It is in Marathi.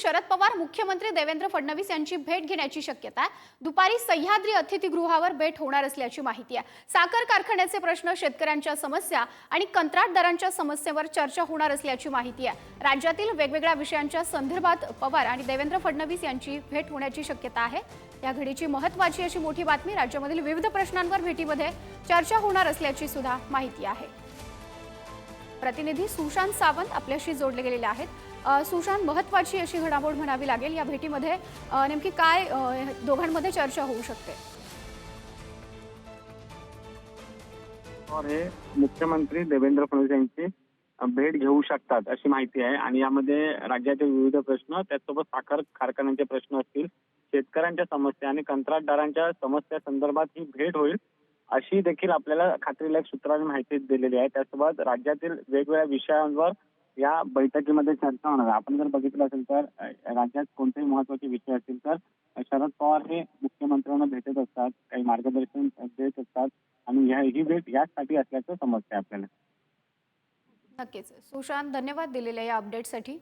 शरद पवार मुख्यमंत्री देवेंद्र फडणवीस यांची भेट घेण्याची शक्यता आहे। दुपारी सह्याद्री अतिथीगृहावर भेट होणार असल्याची माहिती आहे। साखर कारखान्याचे प्रश्न, शेतकऱ्यांच्या समस्या आणि कंत्राटदारांच्या समस्येवर चर्चा होणार असल्याची माहिती आहे। राज्यातील वेगवेगळ्या विषयांच्या संदर्भात पवार आणि देवेंद्र फडणवीस यांची भेट होण्याची शक्यता आहे। या घडीची महत्त्वाची अशी मोठी बातमी, राज्यामधील विविध प्रश्नांवर भेटीमध्ये चर्चा होणार असल्याची सुद्धा माहिती आहे। प्रतिनिधी सुशांत सावंत आपल्याशी जोडले गेलेले आहेत। सुशांत, महत्त्वाची अशी घडामोड म्हणावी लागेल, या भेटीमध्ये नेमकी काय दोघांमध्ये चर्चा होऊ शकते? हे मुख्यमंत्री देवेंद्र फडणवीस यांची भेट घेऊ शकतात अशी माहिती आहे आणि यामध्ये राज्यातील विविध प्रश्न, त्याचसोबत साखर कारखान्यांचे प्रश्न असतील, शेतकऱ्यांच्या समस्या आणि कंत्राटदारांच्या समस्या संदर्भात ही भेट होईल अशी देखील आपल्याला खात्रीलायक सूत्रांनी माहिती दिलेली आहे। त्यासोबत राज्यातील वेगवेगळ्या विषयांवर या बैठकीमध्ये चर्चा होणार आहे। आपण जर बघितलं असेल तर राज्यात कोणतेही महत्त्वाचे विषय असतील तर शरद पवार हे मुख्यमंत्र्यांना भेटत असतात, काही मार्गदर्शन देत असतात आणि ही भेट यासाठी असल्याचं समजतंय आपल्याला। नक्कीच सुशांत, धन्यवाद दिलेल्या या अपडेटसाठी।